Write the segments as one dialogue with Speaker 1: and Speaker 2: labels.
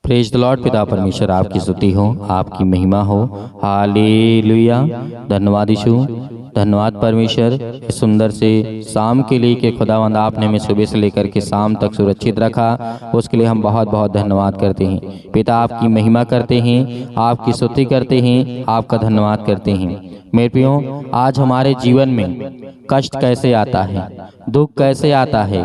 Speaker 1: Praise the Lord. पिता परमेश्वर आपकी स्तुति हो, आपकी महिमा हो। हालेलुया। धन्यवाद यीशु, धन्यवाद परमेश्वर, इस सुंदर से शाम के लिए कि खुदावंद आपने हमें सुबह से लेकर के शाम तक सुरक्षित रखा, उसके लिए हम बहुत बहुत धन्यवाद करते हैं। पिता आपकी महिमा करते हैं, आपकी स्तुति करते हैं, आपका धन्यवाद करते हैं। मेरे प्रियो, आज हमारे जीवन में कष्ट कैसे आता है, दुख कैसे आता है,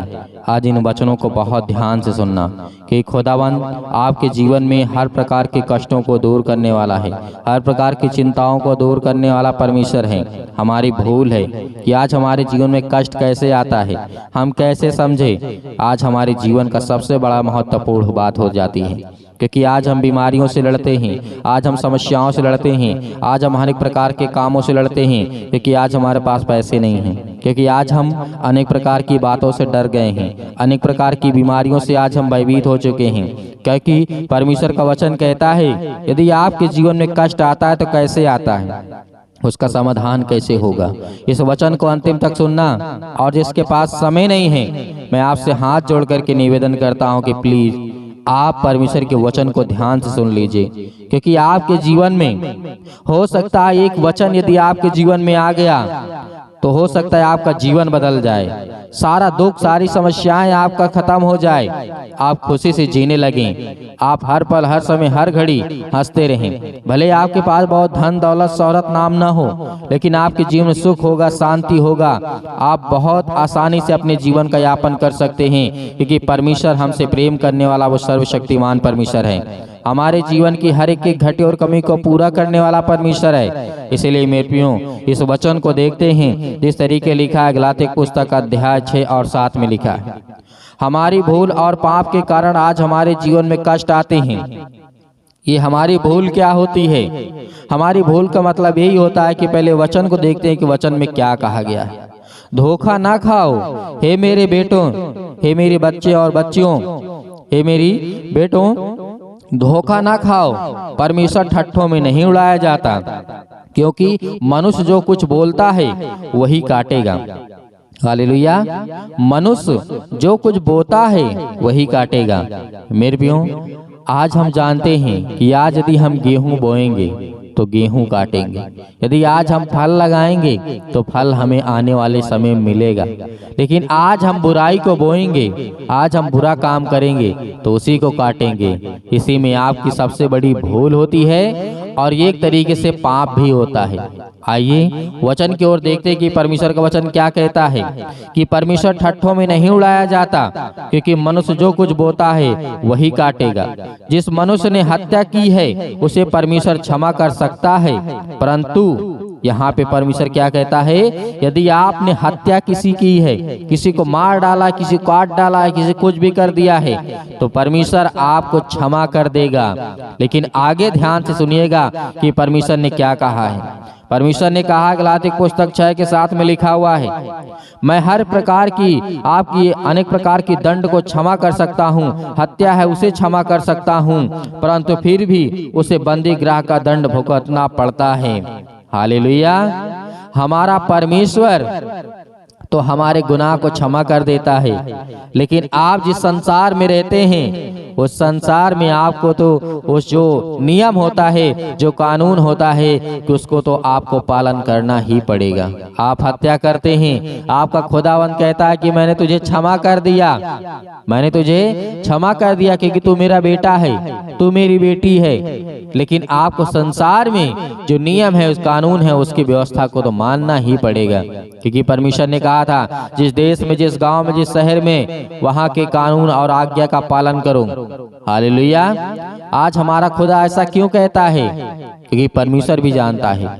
Speaker 1: आज इन वचनों को बहुत ध्यान से सुनना कि खुदावंद आपके जीवन में हर प्रकार के कष्टों को दूर करने वाला है, हर प्रकार की चिंताओं को दूर करने वाला परमेश्वर है। हमारी भूल है कि आज हमारे जीवन में कष्ट कैसे आता है, हम कैसे समझे, आज हमारे जीवन का सबसे बड़ा महत्वपूर्ण बात हो जाती है। क्योंकि आज हम बीमारियों से लड़ते हैं, आज हम समस्याओं से लड़ते हैं, आज हम अनेक प्रकार के कामों से लड़ते हैं, क्योंकि आज हमारे पास पैसे नहीं हैं, क्योंकि आज हम अनेक प्रकार की बातों से डर गए हैं, अनेक प्रकार की बीमारियों से आज हम भयभीत हो चुके हैं। क्योंकि परमेश्वर का वचन कहता है यदि आपके जीवन में कष्ट आता है तो कैसे आता है, उसका समाधान कैसे होगा। इस वचन को अंतिम तक सुनना, और जिसके पास समय नहीं है, मैं आपसे हाथ जोड़ करके निवेदन करता हूँ कि प्लीज आप परमेश्वर के वचन को ध्यान से सुन लीजिए। क्योंकि आपके जीवन में हो सकता है एक वचन यदि आपके जीवन में आ गया तो हो सकता है आपका जीवन बदल जाए, सारा दुख सारी समस्याएं आपका खत्म हो जाए, आप खुशी से जीने लगें, आप हर पल हर समय हर घड़ी हंसते रहें। भले आपके पास बहुत धन दौलत शौहरत नाम न हो, लेकिन आपके जीवन में सुख होगा, शांति होगा, आप बहुत आसानी से अपने जीवन का यापन कर सकते हैं। क्योंकि परमेश्वर हमसे प्रेम करने वाला वो सर्वशक्तिमान परमेश्वर है, हमारे जीवन की हर एक घटे और कमी को पूरा करने वाला परमेश्वर है। इसलिए मेरे प्रियो, इस वचन को देखते हैं जिस तरीके लिखा है गलातिया पुस्तक अध्याय 6 और 7 में लिखा है, हमारी भूल और पाप के कारण आज हमारे जीवन में कष्ट आते हैं। ये हमारी भूल क्या होती है? हमारी भूल का मतलब यही होता है कि पहले वचन को देखते हैं कि वचन में क्या कहा गया है। धोखा ना खाओ हे मेरे बेटों, हे मेरे बच्चे और बच्चियों, हे मेरी बेटों, धोखा ना खाओ। परमेश्वर ठट्ठों में नहीं उड़ाया जाता, क्योंकि मनुष्य जो कुछ बोलता है वही काटेगा। हालेलुया। मनुष्य जो कुछ बोता है वही काटेगा। मेरे प्रियो, आज हम जानते हैं कि आज यदि हम गेहूं बोएंगे तो गेहूं काटेंगे, यदि आज हम फल लगाएंगे तो फल हमें आने वाले समय में मिलेगा। लेकिन आज हम बुराई को बोएंगे, आज हम बुरा काम करेंगे तो उसी को काटेंगे। इसी में आपकी सबसे बड़ी भूल होती है और ये एक तरीके से पाप भी होता है। आइए वचन की ओर देखते हैं कि परमेश्वर का वचन क्या कहता है कि परमेश्वर ठट्ठों में नहीं उड़ाया जाता, क्योंकि मनुष्य जो कुछ बोता है वही काटेगा। जिस मनुष्य ने हत्या की है उसे परमेश्वर क्षमा कर सकता है, परंतु यहाँ पे परमेश्वर क्या कहता है, यदि आपने हत्या किसी की है, किसी को मार डाला, किसी को काट डाला है, किसी कुछ भी कर दिया है, तो परमेश्वर आपको क्षमा कर देगा। लेकिन आगे ध्यान से सुनिएगा कि परमेश्वर ने क्या कहा है। परमेश्वर ने कहा गलातिया पुस्तक 6 के 7 में लिखा हुआ है, मैं हर प्रकार की आपकी अनेक प्रकार की दंड को क्षमा कर सकता हूँ, हत्या है उसे क्षमा कर सकता हूँ, परंतु फिर भी उसे बंदी गृह का दंड भुगतना पड़ता है। हालेलुया। हमारा परमेश्वर तो हमारे गुनाह को क्षमा कर देता है, लेकिन आप जिस संसार में रहते हैं उस संसार में आपको तो उस जो नियम होता है, जो कानून होता है, कि उसको तो आपको पालन करना ही पड़ेगा। आप हत्या करते हैं, आपका खुदावंद कहता है कि मैंने तुझे क्षमा कर दिया, मैंने तुझे क्षमा कर दिया क्योंकि तू मेरा बेटा है, तू मेरी बेटी है। लेकिन आपको संसार में जो नियम है, उस कानून है, उसकी व्यवस्था को तो मानना ही पड़ेगा। क्योंकि परमेश्वर ने कहा था जिस देश में, जिस गांव में, जिस शहर में, वहां के कानून और आज्ञा का पालन करो। हालेलुया। आज हमारा खुदा ऐसा क्यों कहता है? क्योंकि परमेश्वर भी जानता है,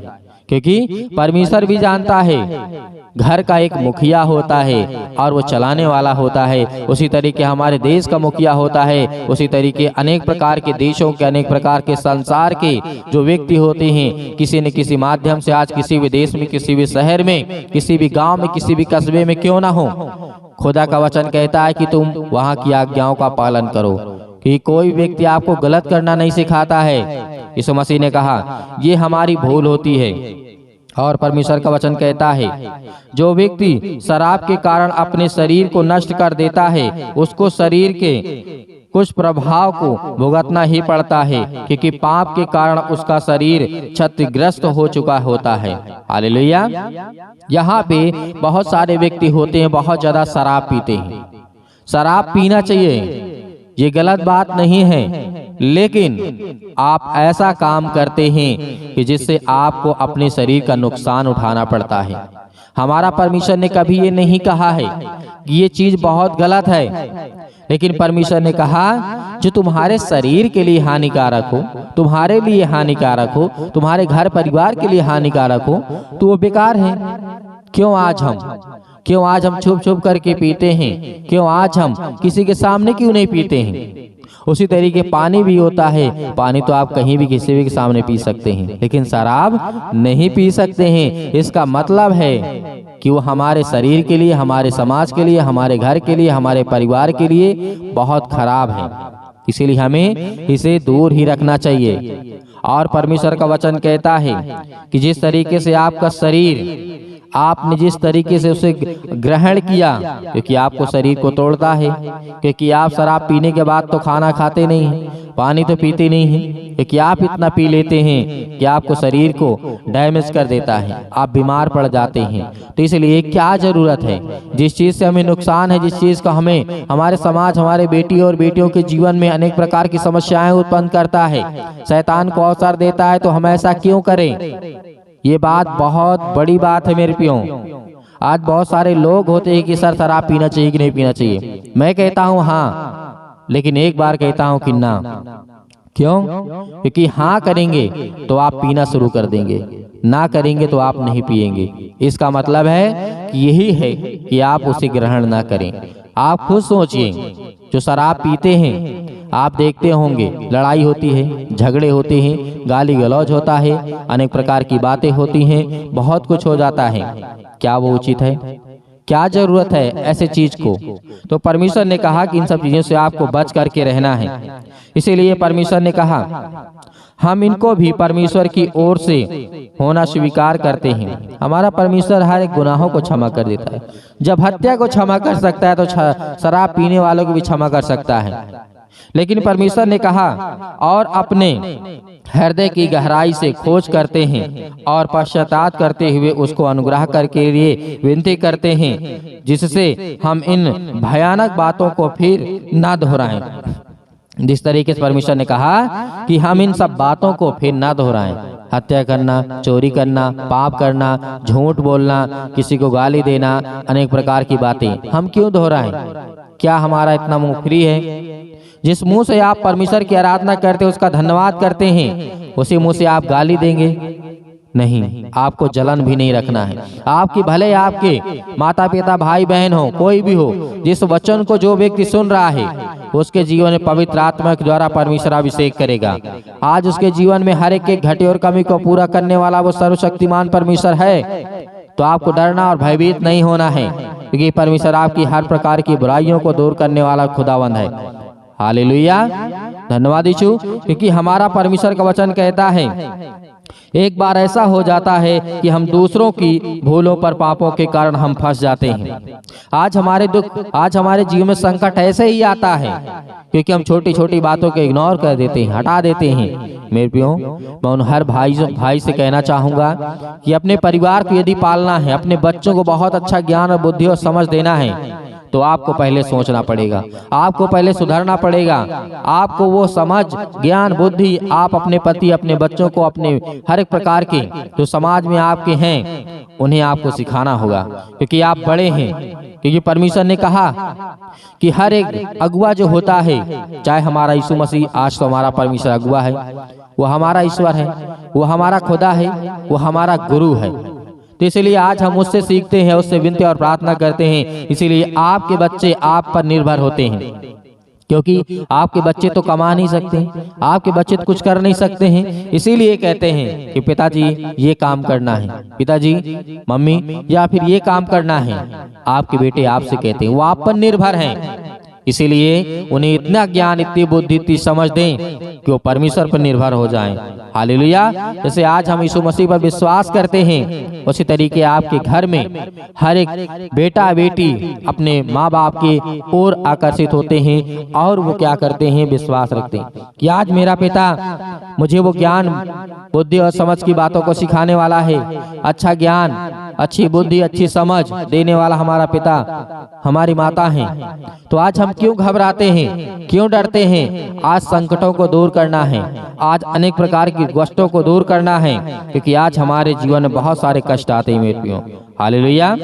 Speaker 1: क्योंकि परमेश्वर भी जानता है घर का एक मुखिया होता है और वो चलाने वाला होता है। उसी तरीके हमारे देश का मुखिया होता है, उसी तरीके अनेक प्रकार के देशों के, अनेक प्रकार के संसार के जो व्यक्ति होते हैं, किसी न किसी माध्यम से आज किसी भी देश में, किसी भी शहर में, किसी भी गांव में, किसी भी कस्बे में क्यों ना हो, खुदा का वचन कहता है कि तुम वहां की आज्ञाओं का पालन करो। कि कोई व्यक्ति आपको गलत करना नहीं सिखाता है। यीशु मसीह ने कहा ये हमारी भूल होती है। और परमेश्वर का वचन कहता है जो व्यक्ति शराब के कारण अपने शरीर को नष्ट कर देता है, उसको शरीर कुछ प्रभाव को भुगतना ही पड़ता है, क्योंकि पाप के कारण उसका शरीर क्षतिग्रस्त हो चुका होता है। हालेलुया। यहाँ पे बहुत सारे व्यक्ति होते हैं, बहुत ज्यादा शराब पीते हैं। शराब पीना चाहिए, ये गलत बात नहीं है, लेकिन आप ऐसा काम करते हैं कि जिससे आपको अपने शरीर का नुकसान उठाना पड़ता है। हमारा परमेश्वर ने कभी ये नहीं कहा है कि ये चीज बहुत गलत है, लेकिन परमेश्वर ने कहा जो तुम्हारे शरीर के लिए हानिकारक हो, तुम्हारे लिए हानिकारक हो, तुम्हारे घर परिवार के लिए हानिकारक हो, तो वो बेकार है। क्यों आज हम छुप छुप करके पीते हैं? क्यों आज हम किसी के सामने क्यों नहीं पीते हैं? उसी तरीके पानी भी होता है। पानी तो आप कहीं भी किसी भी के सामने पी सकते हैं, लेकिन शराब नहीं पी सकते हैं। इसका मतलब है कि वो हमारे शरीर के लिए, हमारे समाज के लिए, हमारे घर के लिए, हमारे परिवार के लिए बहुत खराब है। इसीलिए हमें इसे दूर ही रखना चाहिए। और परमेश्वर का वचन कहता है कि जिस तरीके से आपका शरीर, आपने जिस तरीके से उसे ग्रहण किया, क्योंकि आपको शरीर को तोड़ता है, क्योंकि आप शराब पीने के बाद तो खाना खाते नहीं हैं, पानी तो पीते नहीं हैं, क्योंकि आप इतना पी लेते हैं कि आपको शरीर को डैमेज कर देता है, आप बीमार पड़ जाते हैं। तो इसलिए क्या जरूरत है, जिस चीज से हमें नुकसान है, जिस चीज का हमें हमारे समाज, हमारे बेटी और बेटियों के जीवन में अनेक प्रकार की समस्याएं उत्पन्न करता है, शैतान को अवसर देता है, तो हम ऐसा क्यों करें? ये बात बहुत बड़ी बात है मेरे प्रियो। आज बहुत सारे लोग होते हैं कि सर शराब पीना चाहिए कि नहीं पीना चाहिए। मैं कहता हूँ हाँ, लेकिन एक बार कहता हूँ कि ना। क्यों? क्योंकि हाँ करेंगे तो आप पीना शुरू कर देंगे, ना करेंगे तो आप नहीं पिएंगे। इसका मतलब है कि यही है कि आप उसे ग्रहण ना करें। आप खुद सोचिए, जो शराब पीते हैं, आप देखते होंगे लड़ाई होती है, झगड़े होते हैं, गाली गलौज होता है, अनेक प्रकार की बातें होती हैं, बहुत कुछ हो जाता है। क्या वो उचित है? क्या जरूरत है ऐसे चीज को? तो परमेश्वर ने कहा कि इन सब चीजों से आपको बच करके रहना है। इसीलिए परमेश्वर ने कहा हम इनको भी परमेश्वर की ओर से होना स्वीकार करते हैं। हमारा परमेश्वर हर एक गुनाहों को क्षमा कर देता है। जब हत्या को क्षमा कर सकता है, तो शराब पीने वालों को भी क्षमा कर सकता है। लेकिन परमेश्वर ने कहा और अपने हृदय की गहराई से खोज करते हैं और पश्चाताप करते हुए उसको अनुग्रह करके लिए विनती करते हैं, जिससे हम इन भयानक बातों को फिर ना दोहराएं। जिस तरीके से परमेश्वर ने कहा कि हम इन सब बातों को फिर ना दोहराएं, हत्या करना, चोरी करना, पाप करना, झूठ बोलना, किसी को गाली देना, अनेक प्रकार की बातें हम क्यों दोहराएं? क्या हमारा इतना मुंह फ्री है? जिस मुंह से आप परमेश्वर की आराधना करते हैं, उसका धन्यवाद करते हैं, उसी मुंह से आप गाली देंगे? नहीं, आपको जलन भी नहीं रखना है। आपकी भले आपके माता पिता, भाई बहन हो, कोई भी हो, जिस वचन को जो व्यक्ति सुन रहा है, उसके जीवन में पवित्र आत्मा के द्वारा परमेश्वर अभिषेक करेगा। आज उसके जीवन में हर एक घटे और कमी को पूरा करने वाला वो सर्वशक्तिमान परमेश्वर है। तो आपको डरना और भयभीत नहीं होना है, क्योंकि परमेश्वर आपकी हर प्रकार की बुराइयों को दूर करने वाला खुदावंद है। हालेलुया, धन्यवाद यीशु। क्योंकि हमारा परमेश्वर का वचन कहता है, एक बार ऐसा हो जाता है कि हम दूसरों की भूलों पर, पापों के कारण हम फंस जाते हैं। आज हमारे दुख, आज हमारे जीवन में संकट ऐसे ही आता है क्योंकि हम छोटी छोटी बातों को इग्नोर कर देते हैं, हटा देते हैं। मेरे प्रियो, मैं उन हर भाई से कहना चाहूंगा कि अपने परिवार को यदि पालना है, अपने बच्चों को बहुत अच्छा ज्ञान और बुद्धि और समझ देना है, तो आपको पहले सोचना पड़ेगा, आपको पहले सुधरना पड़ेगा। आपको वो समझ, ज्ञान, बुद्धि आप अपने पति, अपने बच्चों को, अपने हर एक प्रकार के जो समाज में आपके हैं, उन्हें आपको सिखाना होगा, क्योंकि आप बड़े हैं। क्योंकि परमेश्वर ने कहा कि हर एक अगुआ जो होता है, चाहे हमारा यीशु मसीह, आज तो हमारा परमेश्वर अगुआ है, वो हमारा ईश्वर है, वो हमारा खुदा है, वो हमारा गुरु है। तो इसलिए आज हम उससे सीखते हैं, उससे विनती और प्रार्थना करते हैं। इसीलिए आपके बच्चे आप पर निर्भर होते हैं, क्योंकि आपके बच्चे तो कमा नहीं सकते, आपके बच्चे तो कुछ कर नहीं सकते हैं। इसीलिए कहते हैं कि पिताजी ये काम करना है, पिताजी, मम्मी, या फिर ये काम करना है। आपके बेटे आपसे कहते हैं, वो आप पर निर्भर हैं। इसीलिए उन्हें इतना ज्ञान, इतनी बुद्धि, इतनी समझ दें कि वो परमेश्वर पर निर्भर हो जाएं। हालेलुया। जैसे आज हम यीशु मसीह पर विश्वास करते हैं, उसी तरीके आपके घर में हर एक बेटा बेटी अपने माँ बाप की ओर आकर्षित होते हैं और वो क्या करते हैं, विश्वास रखते हैं कि आज मेरा पिता मुझे वो ज्ञान बुद्धि और समझ की बातों को सिखाने वाला है। अच्छा ज्ञान, अच्छी बुद्धि, अच्छी समझ देने वाला हमारा पिता, हमारी माता है। तो आज हम क्यों घबराते हैं, क्यों डरते हैं? आज संकटों को दूर करना है, आज अनेक प्रकार की कष्टों को दूर करना है, क्योंकि आज हमारे जीवन में बहुत सारे कष्ट आते हैं मेरे प्रियो। हालेलुया।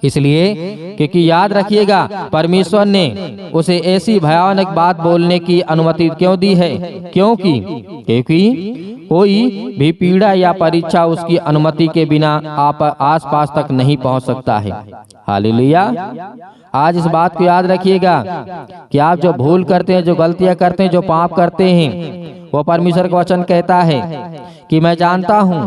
Speaker 1: इसलिए क्योंकि याद रखिएगा, परमेश्वर ने उसे ऐसी भयानक बात बोलने की अनुमति क्यों दी है? क्योंकि कोई भी पीड़ा या परीक्षा उसकी अनुमति के बिना आप आसपास तक नहीं पहुंच सकता है। हालेलुया। आज इस बात को याद रखिएगा कि आप जो भूल करते हैं, जो गलतियां करते हैं, जो पाप करते हैं, वो परमेश्वर का वचन कहता है कि मैं जानता हूं,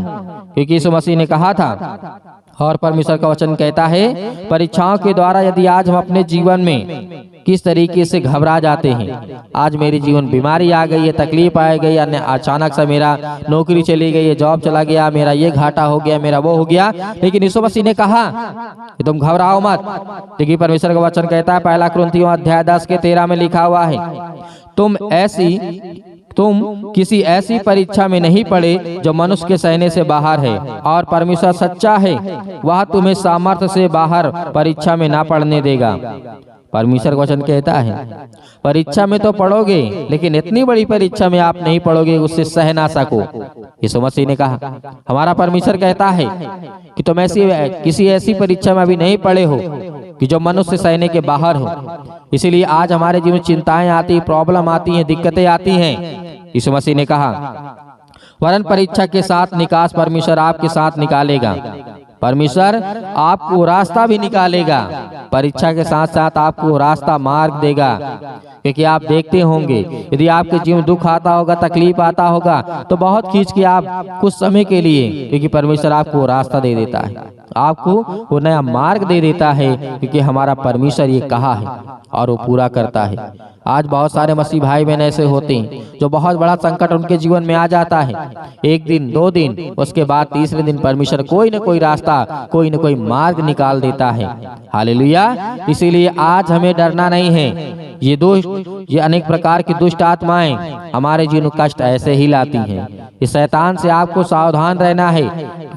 Speaker 1: क्योंकि यीशु मसीह ने कहा था। और परमेश्वर का वचन कहता है, परीक्षाओं के द्वारा यदि आज हम अपने जीवन में किस तरीके से घबरा जाते हैं, आज मेरे जीवन बीमारी आ गई है, तकलीफ आ गई, अन्य अचानक से मेरा नौकरी चली गई है, जॉब चला गया, मेरा ये घाटा हो गया, मेरा वो हो गया, लेकिन यीशु मसीह ने कहा कि तुम घबराओ मत, क्योंकि परमेश्वर का वचन कहता है, पहला कुरिन्थियों अध्याय 10:13 में लिखा हुआ है, तुम किसी ऐसी परीक्षा में नहीं पड़े जो मनुष्य के सहने से बाहर है, और परमेश्वर सच्चा है, वह तुम्हें सामर्थ्य से बाहर परीक्षा में ना पड़ने देगा। परमेश्वर का वचन कहता है परीक्षा में तो पढ़ोगे, लेकिन इतनी बड़ी परीक्षा में आप नहीं पढ़ोगे उससे सह ना सको। यीशु मसीह ने कहा, हमारा परमेश्वर कहता है कि तुम किसी ऐसी परीक्षा में अभी नहीं पढ़े हो कि जो मनुष्य सहने के बाहर हो। इसीलिए आज हमारे जीवन चिंताएं आती, प्रॉब्लम आती हैं, दिक्कतें आती हैं। यीशु मसीह ने कहा, वरन परीक्षा के साथ निकास परमेश्वर आपके साथ निकालेगा। परमेश्वर आपको रास्ता भी निकालेगा, परीक्षा के साथ साथ आपको रास्ता मार्ग देगा। क्योंकि आप देखते होंगे, यदि आपके जीवन दुख आता होगा, तकलीफ आता होगा, तो बहुत खींच के आप कुछ समय के लिए, क्योंकि परमेश्वर आपको रास्ता दे देता है, आपको वो नया मार्ग दे देता है, क्योंकि हमारा परमेश्वर ये कहा है और वो पूरा करता है। आज बहुत सारे मसीह भाई बहन ऐसे होते हैं जो बहुत बड़ा संकट उनके जीवन में आ जाता है, एक दिन, 2 दिन, उसके बाद तीसरे दिन परमेश्वर कोई न कोई रास्ता, कोई न कोई मार्ग निकाल देता है। हालेलुया। इसीलिए आज हमें डरना नहीं है। ये अनेक प्रकार की दुष्ट आत्माएं हमारे जीवन कष्ट ऐसे ही लाती हैं। इस शैतान से आपको सावधान रहना है,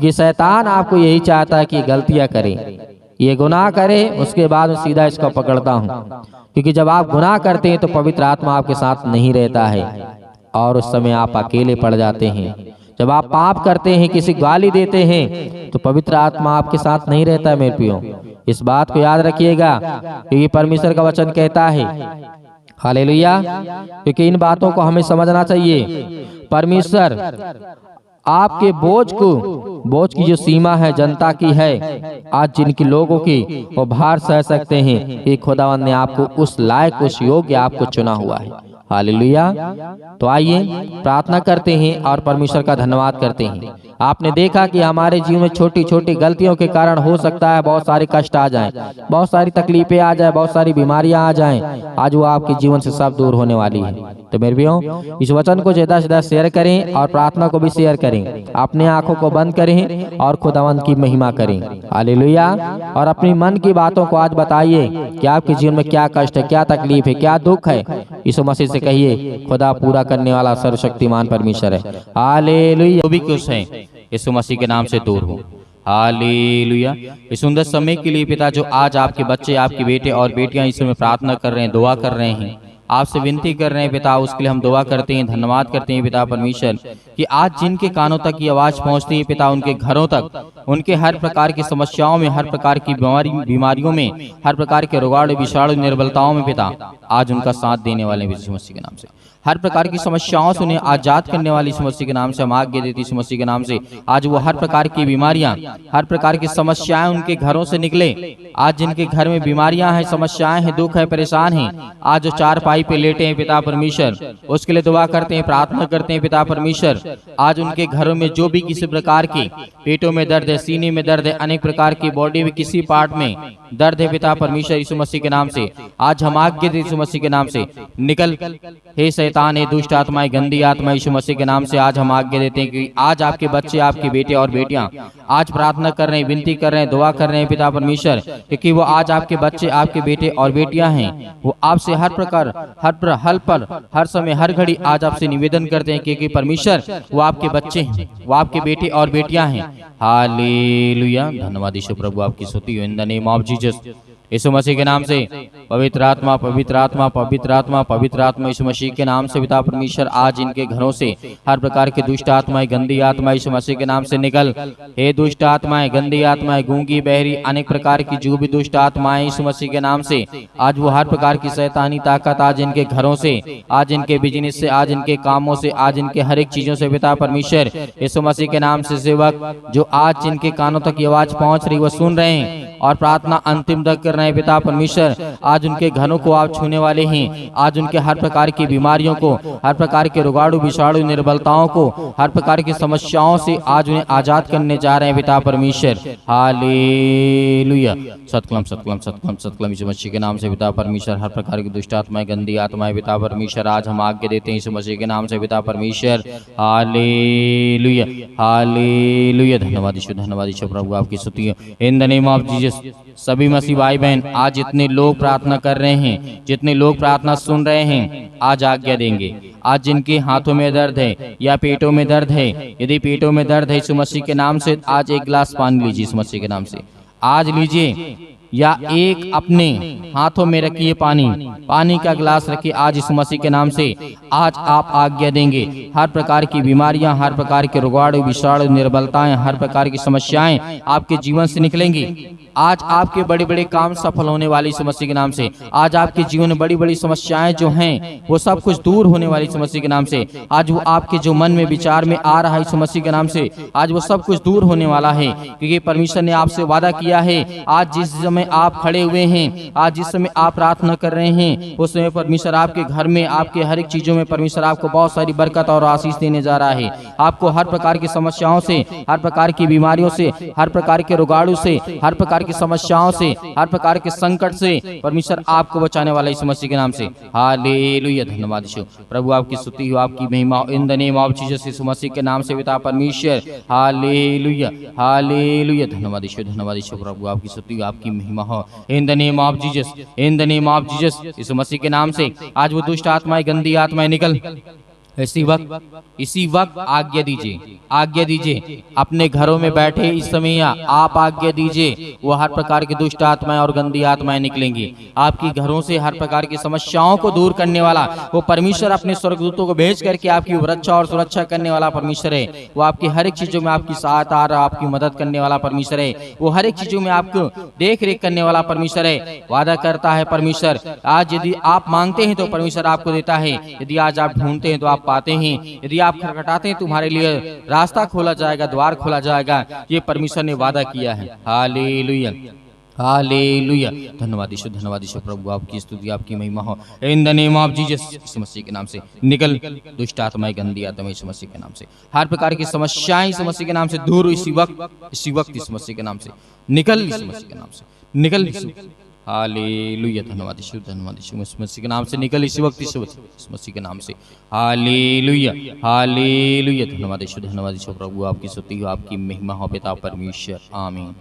Speaker 1: कि शैतान आपको यही चाहता है कि गलतियां करें, ये गुनाह करे, उसके बाद सीधा इसको पकड़ता हूँ। क्योंकि जब आप गुनाह करते हैं तो पवित्र आत्मा आपके साथ नहीं रहता है और उस समय आप अकेले पड़ जाते हैं। जब आप पाप करते हैं, किसी गाली देते हैं, तो पवित्र आत्मा आपके साथ नहीं रहता है मेरे प्रियो। इस बात को याद रखिएगा, क्योंकि परमेश्वर का वचन कहता है। हालेलुया। क्योंकि इन बातों को हमें समझना चाहिए। परमेश्वर आपके बोझ की जो सीमा है जनता की है, आज जिनकी लोगों की वो भार सह सकते हैं, कि खुदावंद ने आपको उस लायक, उस योग्य आपको चुना हुआ है। हालेलुया। तो आइए प्रार्थना करते हैं और परमेश्वर का धन्यवाद करते हैं। आपने देखा कि हमारे जीवन में छोटी छोटी गलतियों के कारण हो सकता है बहुत सारे कष्ट आ जाएं, बहुत सारी तकलीफें आ जाएं, बहुत सारी बीमारियां आ जाएं। आज वो आपके जीवन से सब दूर होने वाली है। तो मेरे भाइयों, इस वचन को ज्यादा से ज्यादा शेयर करें और प्रार्थना को भी शेयर करें। अपने आंखों को बंद करें और खुदावंद की महिमा करें। हालेलुया। और अपनी मन की बातों को आज बताइए कि आपके जीवन में क्या कष्ट है, क्या तकलीफ है, क्या दुख है। यीशु मसीह से कहिए, खुदा पूरा करने वाला सर्वशक्तिमान परमेश्वर है। हालेलुया। भी खुश हैं, यीशु मसीह के नाम से दूर हो। हालेलुया। इस सुंदर समय के लिए पिता, जो आज आपके बच्चे, आपके बेटे और बेटियां इस समय प्रार्थना कर रहे हैं, दुआ कर रहे हैं, आपसे विनती कर रहे हैं पिता, उसके लिए हम दुआ करते हैं, धन्यवाद करते हैं पिता परमेश्वर, कि आज जिनके कानों तक ये आवाज पहुंचती है पिता, उनके घरों तक, उनके हर प्रकार की समस्याओं में, हर प्रकार की बीमारियों में, हर प्रकार के रोगाणु, विषाणु, निर्बलताओं में पिता, आज उनका साथ देने वाले यीशु मसीह के नाम से, हर प्रकार की समस्याओं से उन्हें आजाद करने वाली यीशु मसीह के नाम से हम आज्ञा देती यीशु मसीह के नाम से। आज वो हर प्रकार की बीमारियां, हर प्रकार की समस्याएं उनके घरों से निकले। आज जिनके घर में बीमारियां हैं, समस्याएं हैं, दुख है, परेशान हैं, आज जो चारपाई पे लेटे हैं पिता परमेश्वर, उसके लिए दुआ करते हैं, प्रार्थना करते हैं पिता परमेश्वर। आज उनके घरों में जो भी किसी प्रकार की पेटों में दर्द है, सीने में दर्द है, अनेक प्रकार की बॉडी में किसी पार्ट में दर्द है पिता परमेश्वर यीशु मसीह के नाम से। आज हम आज्ञा देते यीशु मसीह के नाम से, निकल हे शैतान, हे दुष्ट आत्माएं, गंदी आत्मा, यीशु मसीह के नाम से आज हम आज्ञा देते हैं कि आज आपके बच्चे, आपके बेटे और बेटियां आज प्रार्थना कर रहे हैं, विनती कर रहे हैं, दुआ कर रहे हैं पिता परमेश्वर, क्योंकि वो आज आपके बच्चे, आपके बेटे और बेटियां हैं। वो आपसे हर प्रकार, हर पल, हर समय, हर घड़ी आज आपसे निवेदन करते हैं क्योंकि परमेश्वर वो आपके बच्चे हैं, वो आपके बेटे और बेटियां हैं। हालेलुया, धन्यवाद यीशु प्रभु, आपकी स्तुति हो in the name of Jesus. Yeshu Masih के नाम से पवित्र आत्मा, पवित्र आत्मा, पवित्र आत्मा, पवित्र आत्मा, यीशु मसीह के नाम से पिता परमेश्वर आज इनके घरों से हर प्रकार के दुष्ट आत्माएं, गंदी आत्मा यीशु मसीह के नाम से निकल। हे दुष्ट आत्माएं, गंदी आत्माएं, गूंगी, बहरी, अनेक प्रकार की जो भी दुष्ट आत्माएं यीशु मसीह के नाम से आज वो हर प्रकार की शैतानी ताकत आज इनके घरों से, आज इनके बिजनेस से, आज इनके कामों से, आज इनके हर एक चीजों से पिता परमेश्वर यीशु मसीह के नाम से सेवक जो आज इनके कानों तक ये आवाज पहुंच रही, वो सुन रहे हैं और प्रार्थना अंतिम तक कर रहे हैं पिता परमेश्वर, आज उनके घरों को आप छूने वाले हैं। आज उनके हर प्रकार की बीमारियों को, हर प्रकार के रोगाणु, विषाणु, निर्बलताओं को, हर प्रकार की समस्याओं से आज उन्हें आजाद करने जा रहे हैं पिता परमेश्वर। हालेलुया, सतकलम सतकलम सतकलम सतकलम यीशु मसीह के नाम से पिता परमेश्वर हर प्रकार की दुष्ट आत्माएं, गंदी आत्माएं पिता परमेश्वर आज हम आज्ञा देते हैं यीशु मसीह के नाम से पिता परमेश्वर। हालेलुया, हालेलुया, धन्यवाद यीशु प्रभु, आपकी स्तुति हो in the name of Jesus. सभी मसीह भाई बहन आज जितने लोग प्रार्थना कर रहे हैं, जितने लोग प्रार्थना सुन रहे हैं, आज आज्ञा देंगे। आज जिनके हाथों में दर्द है या पेटों में दर्द है, यदि पेटों में दर्द है यीशु मसीह के नाम से आज एक गिलास पानी लीजिए यीशु मसीह के नाम से, आज लीजिए, या एक अपने हाथों में रखिए पानी का गिलास रखिए आज यीशु मसीह के नाम से। आज आप आज्ञा देंगे, हर प्रकार की बीमारियां, हर प्रकार के रोगाणु, विषाणु, निर्बलताएं, हर प्रकार की समस्याएं आपके जीवन से निकलेंगी। आज आपके बड़े बड़े काम सफल होने वाले यीशु मसीह के नाम से। आज आपके जीवन में बड़ी बड़ी समस्याएं जो हैं वो सब कुछ दूर होने वाली यीशु मसीह के नाम से। आज वो आपके जो मन में विचार में आ रहा है यीशु मसीह के नाम से, आज वो सब कुछ दूर होने वाला है, क्योंकि परमेश्वर ने आपसे वादा किया है। आज जिस समय आप खड़े हुए हैं, आज जिस समय आप प्रार्थना कर रहे हैं, उस समय परमेश्वर आपके घर में, आपके हर एक चीजों में परमेश्वर आपको बहुत सारी बरकत और आशीष देने जा रहा है। आपको हर प्रकार की समस्याओं से, हर प्रकार की बीमारियों से, हर प्रकार के रोगाणु से, हर प्रकार की समस्याओं से, हर प्रकार के संकट से परमेश्वर आपको बचाने वाला यीशु मसीह के नाम से। हालेलुया, धन्यवाद यीशु प्रभु, आपकी स्तुति हो, आपकी महिमा in the name of Jesus Yeshu Masih के नाम से पिता परमेश्वर। हालेलुया, हालेलुया, धन्यवाद यीशु प्रभु, आपकी स्तुति हो, आपकी महिमा हो in the name of Jesus, in the name of Jesus Yeshu Masih के नाम से। आज वो दुष्ट आत्माएं, गंदी आत्माएं निकल। इसी वक्त आज्ञा दीजिए अपने घरों में बैठे इस समय आप आज्ञा दीजिए, वो हर प्रकार की दुष्ट आत्माएं और गंदी आत्माएं निकलेंगी आपके घरों से। हर प्रकार की समस्याओं को दूर करने वाला वो परमेश्वर अपने स्वर्गदूतों को भेज करके आपकी रक्षा और सुरक्षा करने वाला परमेश्वर है। वो आपकी हर एक चीजों में आपकी सहायता, आपकी मदद करने वाला परमेश्वर है। वो हर एक चीजों में आपको देख रेख करने वाला परमेश्वर है। वादा करता है परमेश्वर, आज यदि आप मांगते हैं तो परमेश्वर आपको देता है, यदि आज आप ढूंढते हैं तो आप पाते हैं, यदि आप खटखटाते हैं तुम्हारे लिए रास्ता खोला जाएगा, द्वार खोला जाएगा। ये परमेश्वर ने वादा किया है। हालेलुया, हालेलुया, धन्यवाद यीशु प्रभु, आपकी स्तुति, आपकी महिमा हो in the name of Jesus Yeshu Masih के नाम से। निकल दुष्ट आत्माएं, गंदी आत्माएं यीशु मसीह के नाम से। हर प्रकार की समस्याएं यीशु मसीह के नाम से दूर, इसी वक्त यीशु मसीह के नाम से निकल, यीशु मसीह के नाम से निकल। हालेलुया, धन्यवाद यीशु मसीह के नाम से निकल इसी वक्त, यीशु मसीह के नाम से। हालेलुया, हालेलुया, धन्यवाद यीशु प्रभु, आपकी स्तुति हो, आपकी महिमा हो पिता परमेश्वर। आमीन।